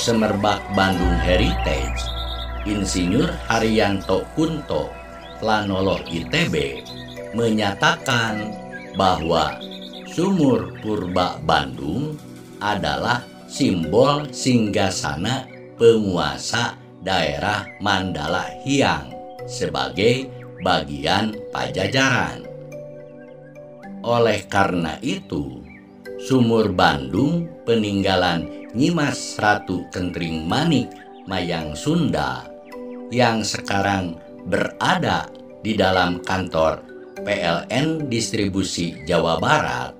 Semerbak Bandung Heritage, Insinyur Haryanto Kunto, Planoloh ITB, menyatakan bahwa Sumur Purba Bandung adalah simbol singgasana penguasa daerah Mandala Hyang sebagai bagian Pajajaran. Oleh karena itu, Sumur Bandung peninggalan Nyimas Ratu Kentring Manik Mayang Sunda yang sekarang berada di dalam kantor PLN Distribusi Jawa Barat,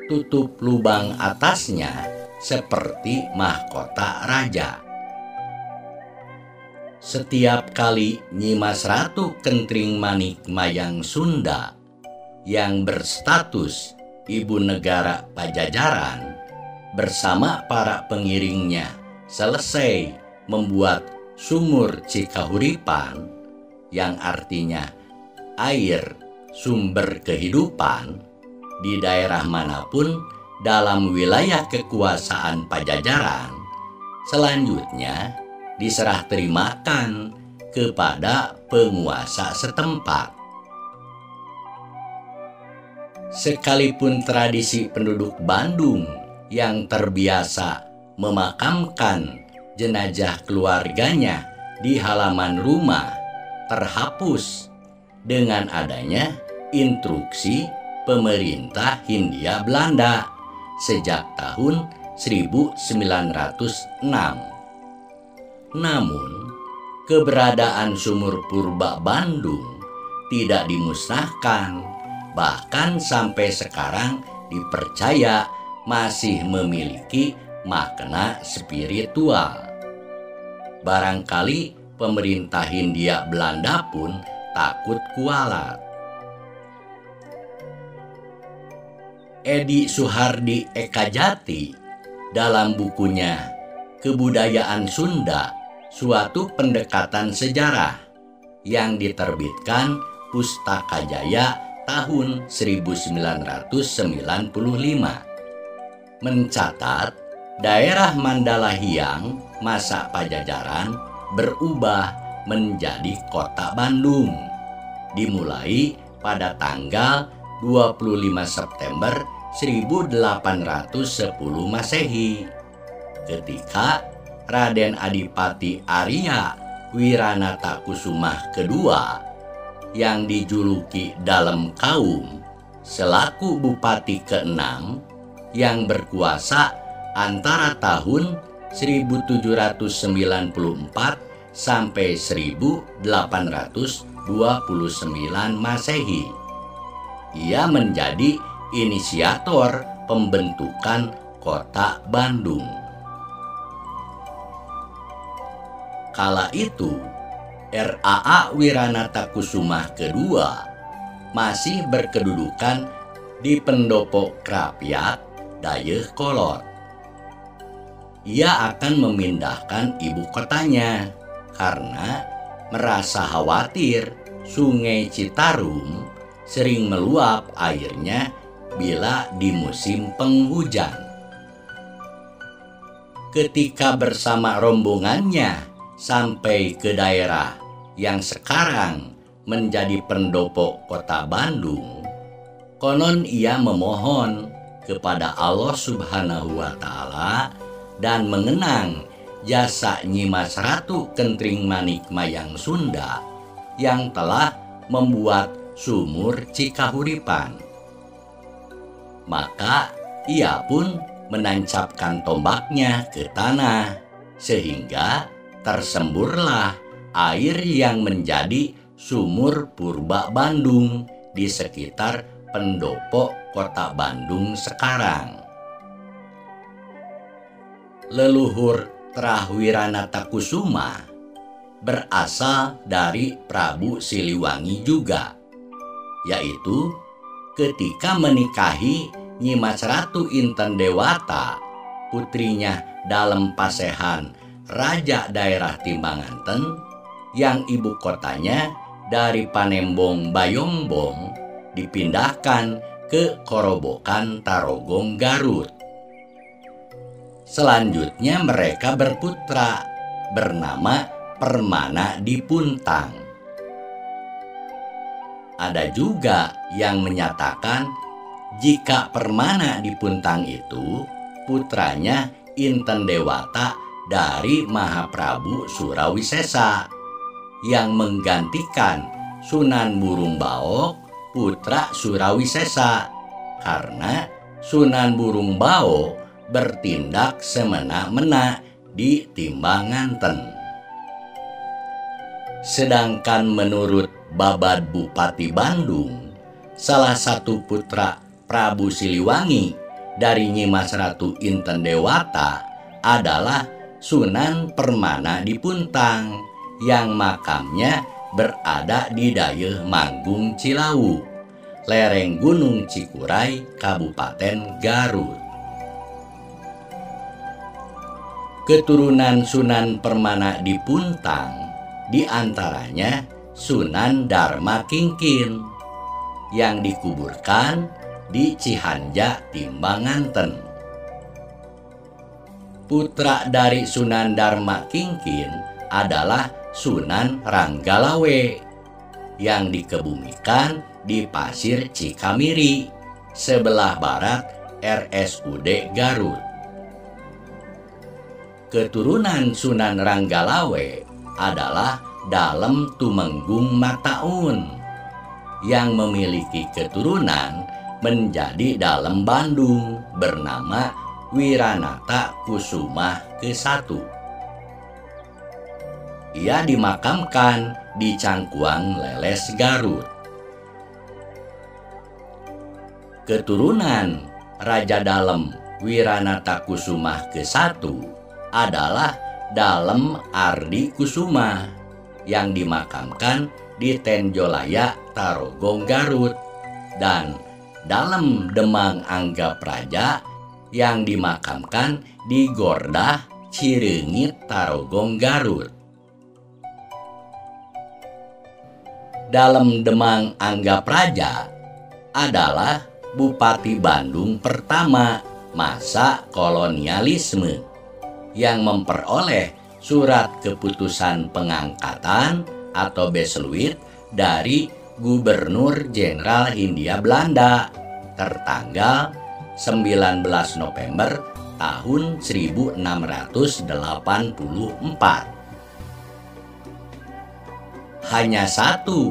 tutup lubang atasnya seperti mahkota raja. Setiap kali Nyimas Ratu Kentring Manik Mayang Sunda yang berstatus Ibu Negara Pajajaran bersama para pengiringnya selesai membuat sumur Cikahuripan, yang artinya air sumber kehidupan, di daerah manapun dalam wilayah kekuasaan Pajajaran, selanjutnya diserah terimakan kepada penguasa setempat. Sekalipun tradisi penduduk Bandung yang terbiasa memakamkan jenazah keluarganya di halaman rumah terhapus dengan adanya instruksi pemerintah Hindia Belanda sejak tahun 1906. Namun, keberadaan Sumur Purba Bandung tidak dimusnahkan, bahkan sampai sekarang dipercaya masih memiliki makna spiritual. Barangkali pemerintah Hindia Belanda pun takut kualat. Edi Suhardi Ekajati dalam bukunya Kebudayaan Sunda, Suatu Pendekatan Sejarah yang diterbitkan Pustaka Jaya tahun 1995 mencatat daerah Mandala Hyang masa Pajajaran berubah menjadi kota Bandung dimulai pada tanggal 25 September 1810 Masehi ketika Raden Adipati Arya Wiranata Kusumah II yang dijuluki Dalem Kaum selaku Bupati ke-6 yang berkuasa antara tahun 1794 sampai 1829 Masehi. Ia menjadi inisiator pembentukan Kota Bandung. Kala itu, RAA Wiranata Kusumah II masih berkedudukan di Pendopo Krapyak, Dayeuh Kolot. Ia akan memindahkan ibu kotanya karena merasa khawatir Sungai Citarum sering meluap airnya bila di musim penghujan. Ketika bersama rombongannya sampai ke daerah yang sekarang menjadi pendopo kota Bandung, konon ia memohon kepada Allah Subhanahu wa Ta'ala dan mengenang jasa Nyimas Ratu Kentring Manik Mayang Sunda yang telah membuat sumur Cikahuripan. Maka ia pun menancapkan tombaknya ke tanah sehingga tersemburlah air yang menjadi Sumur Purba Bandung di sekitar pendopo kota Bandung sekarang. Leluhur Trahwiranata Kusuma berasal dari Prabu Siliwangi juga, yaitu ketika menikahi Nyimas Ratu Inten Dewata, putrinya Dalem Pasehan, Raja daerah Timbanganten, yang ibu kotanya dari Panembong Bayongbong dipindahkan ke Korobokan Tarogong Garut. Selanjutnya mereka berputra bernama Permana Dipuntang. Ada juga yang menyatakan jika Permana Dipuntang itu putranya Inten Dewata dari Mahaprabu Surawisesa yang menggantikan Sunan Burung Baok putra Surawisesa, karena Sunan Burung Baok bertindak semena-mena di Timbanganten. Sedangkan menurut Babad Bupati Bandung, salah satu putra Prabu Siliwangi dari Nyimas Ratu Inten Dewata adalah Sunan Permana Dipuntang yang makamnya berada di Dayeuh Manggung Cilawu, lereng Gunung Cikuray, Kabupaten Garut. Keturunan Sunan Permana Dipuntang diantaranya Sunan Dharma Kingkin yang dikuburkan di Cihanja, Timbanganten. Putra dari Sunan Dharma Kingkin adalah Sunan Ranggalawe yang dikebumikan di Pasir Cikamiri, sebelah barat RSUD Garut. Keturunan Sunan Ranggalawe adalah Dalem Tumenggung Mataun yang memiliki keturunan menjadi Dalem Bandung bernama Wiranata Kusumah ke-1. Ia dimakamkan di Cangkuang Leles, Garut. Keturunan Raja Dalem Wiranata Kusumah ke-1 adalah Dalem Ardi Kusumah yang dimakamkan di Tenjolaya, Tarogong, Garut, dan Dalem Demang Angga Praja yang dimakamkan di Gordah, Cireungit, Tarogong, Garut. Dalem Demang Angga Praja adalah Bupati Bandung pertama masa kolonialisme yang memperoleh surat keputusan pengangkatan atau Besluit dari Gubernur Jenderal Hindia Belanda tertanggal 19 November tahun 1684. Hanya satu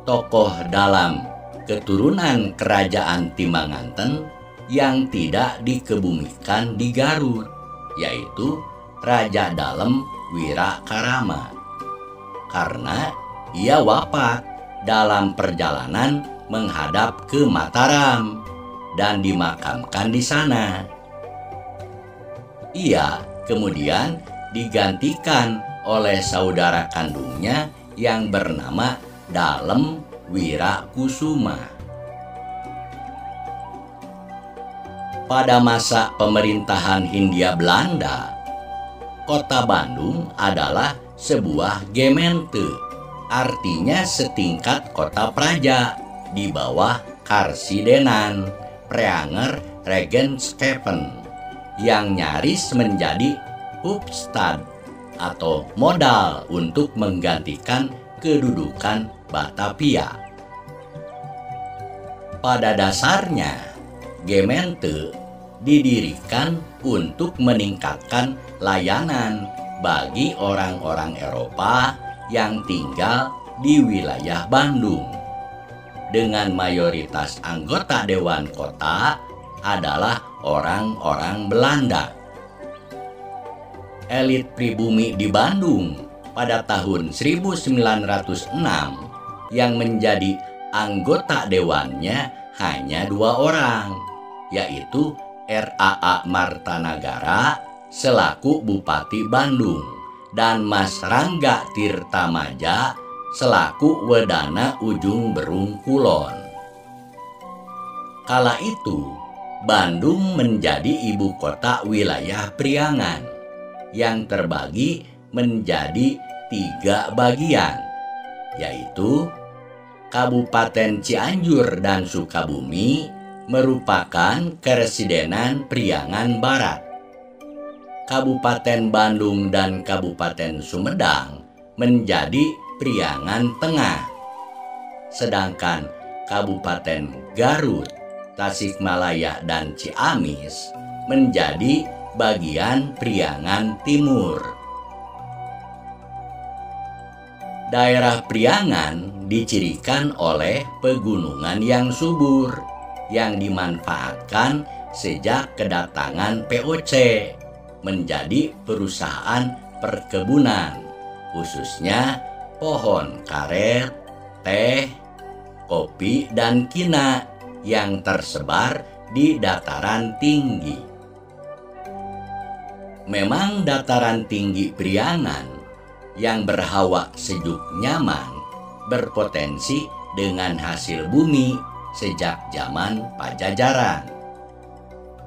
tokoh dalam keturunan kerajaan Timbanganten yang tidak dikebumikan di Garut, yaitu Raja Dalem Wirakarama, karena ia wafat dalam perjalanan menghadap ke Mataram dan dimakamkan di sana. Ia kemudian digantikan oleh saudara kandungnya yang bernama Dalem Wirakusuma. Pada masa pemerintahan Hindia Belanda, Kota Bandung adalah sebuah gemeente, artinya setingkat kota praja di bawah Karsidenan Preanger Regenschappen yang nyaris menjadi Hoofdstad atau modal untuk menggantikan kedudukan Batavia. Pada dasarnya, gemeente didirikan untuk meningkatkan layanan bagi orang-orang Eropa yang tinggal di wilayah Bandung, dengan mayoritas anggota Dewan Kota adalah orang-orang Belanda. Elit pribumi di Bandung pada tahun 1906 yang menjadi anggota dewannya hanya 2 orang, yaitu R.A.A. Martanagara selaku Bupati Bandung dan Mas Rangga Tirtamaja selaku Wedana Ujung Berung Kulon. Kala itu, Bandung menjadi ibu kota wilayah Priangan yang terbagi menjadi 3 bagian, yaitu Kabupaten Cianjur dan Sukabumi merupakan Keresidenan Priangan Barat. Kabupaten Bandung dan Kabupaten Sumedang menjadi Priangan Tengah, sedangkan Kabupaten Garut, Tasikmalaya, dan Ciamis menjadi bagian Priangan Timur. Daerah Priangan dicirikan oleh pegunungan yang subur yang dimanfaatkan sejak kedatangan VOC menjadi perusahaan perkebunan, khususnya pohon karet, teh, kopi, dan kina yang tersebar di dataran tinggi. Memang dataran tinggi Priangan yang berhawa sejuk nyaman berpotensi dengan hasil bumi sejak zaman Pajajaran.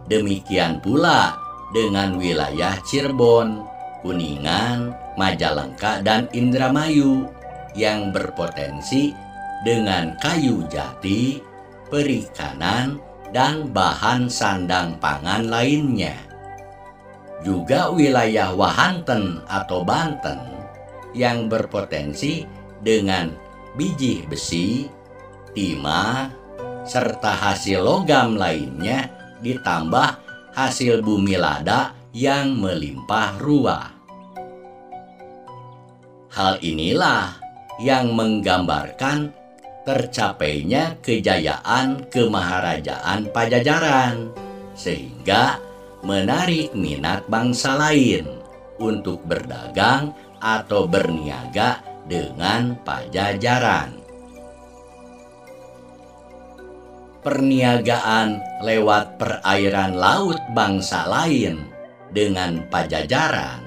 Demikian pula dengan wilayah Cirebon, Kuningan, Majalengka, dan Indramayu yang berpotensi dengan kayu jati, perikanan, dan bahan sandang pangan lainnya. Juga wilayah Wahanten atau Banten yang berpotensi dengan biji besi, timah, serta hasil logam lainnya ditambah hasil bumi lada yang melimpah ruah. Hal inilah yang menggambarkan tercapainya kejayaan kemaharajaan Pajajaran, sehingga menarik minat bangsa lain untuk berdagang atau berniaga dengan Pajajaran. Perniagaan lewat perairan laut bangsa lain dengan Pajajaran,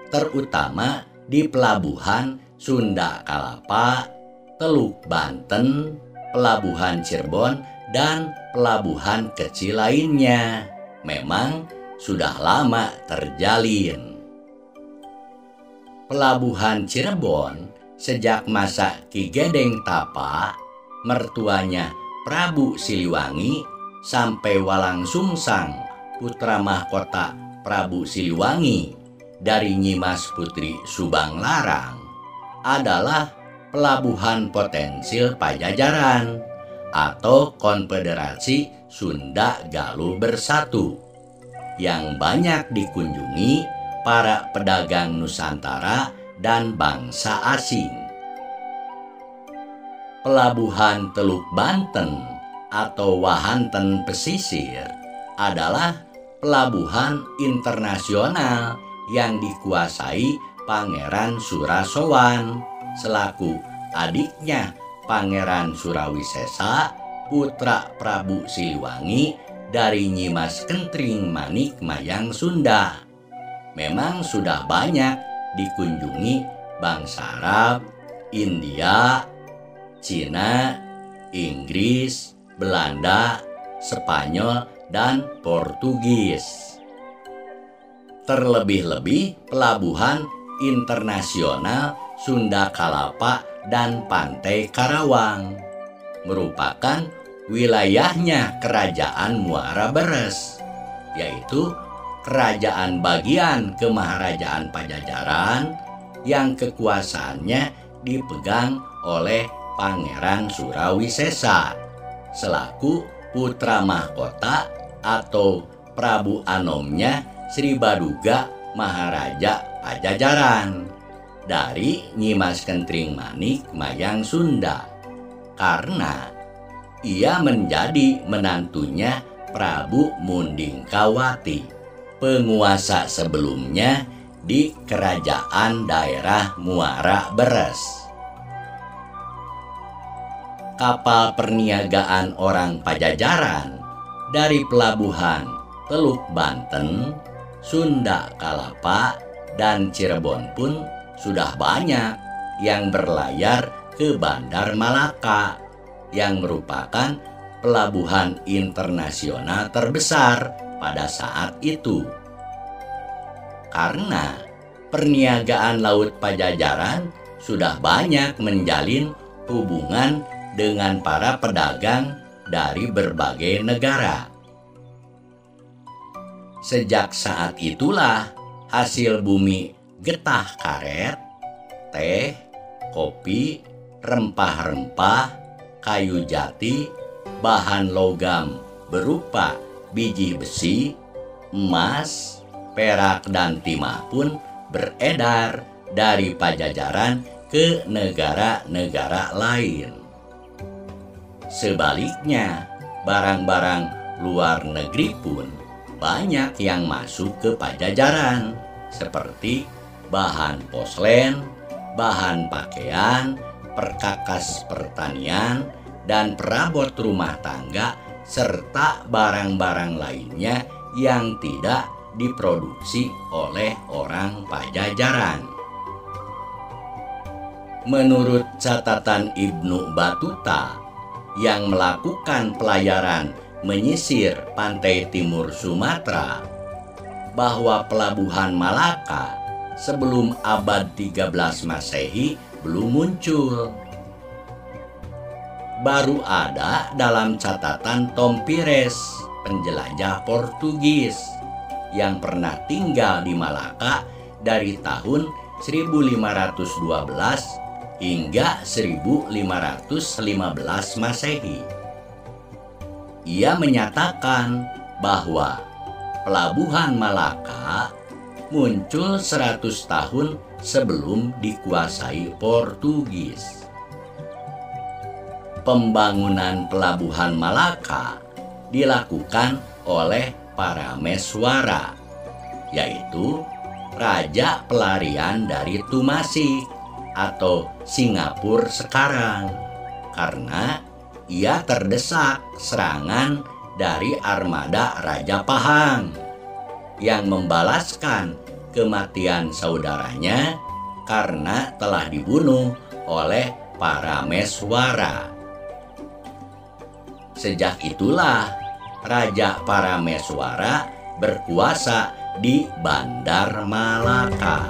terutama di pelabuhan Sunda Kalapa, Teluk Banten, pelabuhan Cirebon, dan pelabuhan kecil lainnya, memang sudah lama terjalin. Pelabuhan Cirebon sejak masa Ki Gedeng Tapa, mertuanya Prabu Siliwangi, sampai Walang Sungsang, putra mahkota Prabu Siliwangi dari Nyimas Putri Subang Larang, adalah pelabuhan potensial Pajajaran atau Konfederasi Sunda Galuh Bersatu yang banyak dikunjungi para pedagang Nusantara dan bangsa asing. Pelabuhan Teluk Banten atau Wahanten Pesisir adalah pelabuhan internasional yang dikuasai Pangeran Surasowan selaku adiknya Pangeran Surawisesa, putra Prabu Siliwangi dari Nyimas Kentring Manik Mayang Sunda. Memang sudah banyak dikunjungi bangsa Arab, India, Cina, Inggris, Belanda, Spanyol, dan Portugis. Terlebih-lebih pelabuhan internasional Sunda Kalapa dan Pantai Karawang merupakan wilayahnya Kerajaan Muara Beres, yaitu kerajaan bagian kemaharajaan Pajajaran yang kekuasaannya dipegang oleh Pangeran Surawisesa selaku putra mahkota atau Prabu Anomnya Sri Baduga Maharaja Pajajaran dari Nyimas Kentring Manik Mayang Sunda, karena ia menjadi menantunya Prabu Mundingkawati, penguasa sebelumnya di kerajaan daerah Muara Beres. Kapal perniagaan orang Pajajaran dari pelabuhan Teluk Banten, Sunda Kalapa, dan Cirebon pun sudah banyak yang berlayar ke Bandar Malaka yang merupakan pelabuhan internasional terbesar pada saat itu. Karena perniagaan laut Pajajaran sudah banyak menjalin hubungan dengan para pedagang dari berbagai negara. Sejak saat itulah hasil bumi getah karet, teh, kopi, rempah-rempah, kayu jati, bahan logam berupa biji besi, emas, perak, dan timah pun beredar dari Pajajaran ke negara-negara lain. Sebaliknya, barang-barang luar negeri pun banyak yang masuk ke Pajajaran, seperti bahan porselen, bahan pakaian, perkakas pertanian, dan perabot rumah tangga, serta barang-barang lainnya yang tidak diproduksi oleh orang Pajajaran. Menurut catatan Ibnu Battuta yang melakukan pelayaran menyisir pantai timur Sumatera, bahwa pelabuhan Malaka sebelum abad 13 Masehi belum muncul. Baru ada dalam catatan Tom Pires, penjelajah Portugis yang pernah tinggal di Malaka dari tahun 1512 hingga 1515 Masehi. Ia menyatakan bahwa pelabuhan Malaka muncul 100 tahun sebelum dikuasai Portugis. Pembangunan pelabuhan Malaka dilakukan oleh Parameswara, yaitu raja pelarian dari Tumasik atau Singapura sekarang, karena ia terdesak serangan dari armada Raja Pahang yang membalaskan kematian saudaranya karena telah dibunuh oleh Parameswara. Sejak itulah Raja Parameswara berkuasa di Bandar Malaka.